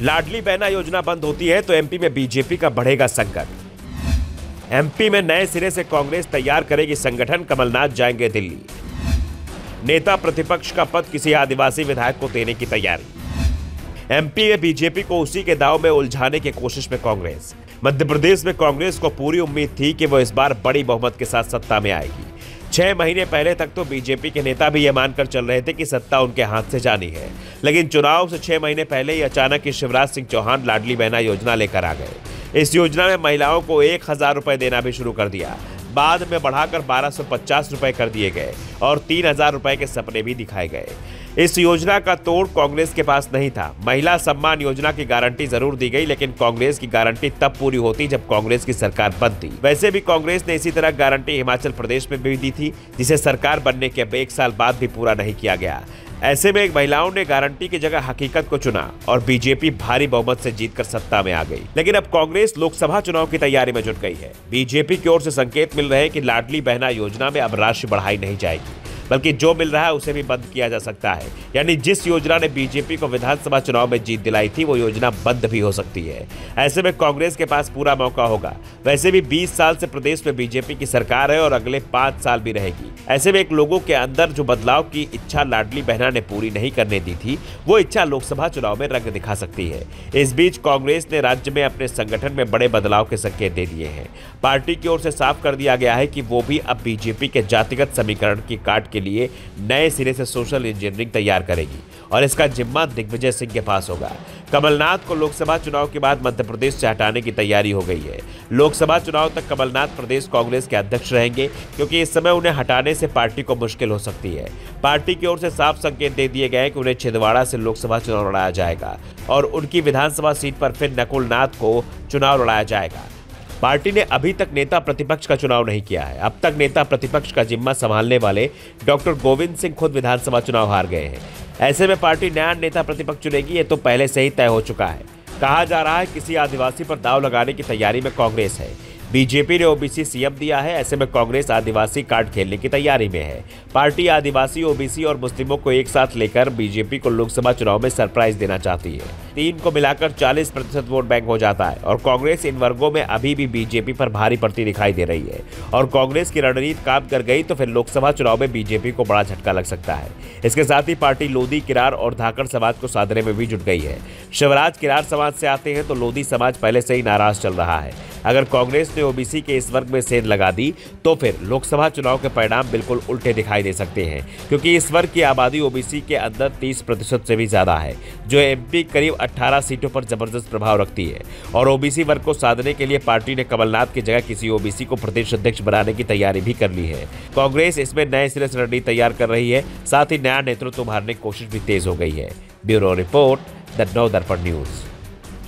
लाडली बहना योजना बंद होती है तो एमपी में बीजेपी का बढ़ेगा संकट। एमपी में नए सिरे से कांग्रेस तैयार करेगी संगठन, कमलनाथ जाएंगे दिल्ली। नेता प्रतिपक्ष का पद किसी आदिवासी विधायक को देने की तैयारी। एमपी में बीजेपी को उसी के दांव में उलझाने की कोशिश में कांग्रेस। मध्य प्रदेश में कांग्रेस को पूरी उम्मीद थी कि वो इस बार बड़ी बहुमत के साथ सत्ता में आएगी। 6 महीने पहले तक तो बीजेपी के नेता भी ये मानकर चल रहे थे कि सत्ता उनके हाथ से जानी है, लेकिन चुनाव से 6 महीने पहले ही अचानक ही शिवराज सिंह चौहान लाडली बहना योजना लेकर आ गए। इस योजना में महिलाओं को 1000 रुपए देना भी शुरू कर दिया। बाद में बढ़ाकर 1250 रुपए कर दिए गए और 3000 रुपए के सपने भी दिखाए गए। इस योजना का तोड़ कांग्रेस के पास नहीं था। महिला सम्मान योजना की गारंटी जरूर दी गई, लेकिन कांग्रेस की गारंटी तब पूरी होती जब कांग्रेस की सरकार बनती। वैसे भी कांग्रेस ने इसी तरह गारंटी हिमाचल प्रदेश में भी दी थी, जिसे सरकार बनने के 1 साल बाद भी पूरा नहीं किया गया। ऐसे में महिलाओं ने गारंटी की जगह हकीकत को चुना और बीजेपी भारी बहुमत से जीतकर सत्ता में आ गई। लेकिन अब कांग्रेस लोकसभा चुनाव की तैयारी में जुट गई है। बीजेपी की ओर से संकेत मिल रहे हैं कि लाडली बहना योजना में अब राशि बढ़ाई नहीं जाएगी, बल्कि जो मिल रहा है उसे भी बंद किया जा सकता है। यानी जिस योजना ने बीजेपी को विधानसभा चुनाव में जीत दिलाई थी, वो योजना बंद भी हो सकती है। ऐसे में कांग्रेस के पास पूरा मौका होगा। वैसे भी 20 साल से प्रदेश में बीजेपी की सरकार है और अगले 5 साल भी रहेगी। ऐसे में एक लोगों के अंदर जो बदलाव की इच्छा लाडली बहना ने पूरी नहीं करने दी थी, वो इच्छा लोकसभा चुनाव में रंग दिखा सकती है। इस बीच कांग्रेस ने राज्य में अपने संगठन में बड़े बदलाव के संकेत दे दिए हैं। पार्टी की ओर से साफ कर दिया गया है कि वो भी अब बीजेपी के जातिगत समीकरण की काट के लिए नए सिरे से सोशल इंजीनियरिंग तैयार करेगी और इसका जिम्मा दिग्विजय सिंह के पास होगा। कमलनाथ को लोकसभा चुनाव के बाद मध्य प्रदेश से हटाने की तैयारी हो गई है। लोकसभा चुनाव तक कमलनाथ प्रदेश कांग्रेस के अध्यक्ष रहेंगे, क्योंकि इस समय उन्हें हटाने से पार्टी को मुश्किल हो सकती है। पार्टी की ओर से साफ संकेत दे दिए गए कि उन्हें छिंदवाड़ा से लोकसभा चुनाव लड़ाया जाएगा और उनकी विधानसभा सीट पर फिर नकुल नाथ को चुनाव लड़ाया जाएगा। पार्टी ने अभी तक नेता प्रतिपक्ष का चुनाव नहीं किया है। अब तक नेता प्रतिपक्ष का जिम्मा संभालने वाले डॉक्टर गोविंद सिंह खुद विधानसभा चुनाव हार गए हैं। ऐसे में पार्टी नया नेता प्रतिपक्ष चुनेगी, ये तो पहले से ही तय हो चुका है। कहा जा रहा है किसी आदिवासी पर दांव लगाने की तैयारी में कांग्रेस है। बीजेपी ने ओबीसी सीएम दिया है, ऐसे में कांग्रेस आदिवासी कार्ड खेलने की तैयारी में है। पार्टी आदिवासी, ओबीसी और मुस्लिमों को एक साथ लेकर बीजेपी को लोकसभा चुनाव में सरप्राइज देना चाहती है। 3 को मिलाकर 40% वोट बैंक हो जाता है और कांग्रेस इन वर्गों में अभी भी बीजेपी पर भारी पड़ती दिखाई दे रही है। और कांग्रेस की रणनीति काम कर गई तो फिर लोकसभा चुनाव में बीजेपी को बड़ा झटका लग सकता है। इसके साथ ही पार्टी लोधी, किरार और धाकड़ समाज को साधने में भी जुट गई है। शिवराज किरार समाज से आते हैं तो लोधी समाज पहले से ही नाराज चल रहा है। अगर कांग्रेस ने ओबीसी के इस वर्ग में सेंध लगा दी तो फिर लोकसभा चुनाव के परिणाम बिल्कुल उल्टे दिखाई दे सकते हैं, क्योंकि इस वर्ग की आबादी ओबीसी के अंदर 30% से भी ज्यादा है, जो एमपी करीब 18 सीटों पर जबरदस्त प्रभाव रखती है। और ओबीसी वर्ग को साधने के लिए पार्टी ने कमलनाथ की जगह किसी ओबीसी को प्रदेश अध्यक्ष बनाने की तैयारी भी कर ली है। कांग्रेस इसमें नए सिरे से रणनीति तैयार कर रही है, साथ ही नया नेतृत्व उभारने की कोशिश भी तेज हो गई है। ब्यूरो रिपोर्ट, द नव दर्पण न्यूज।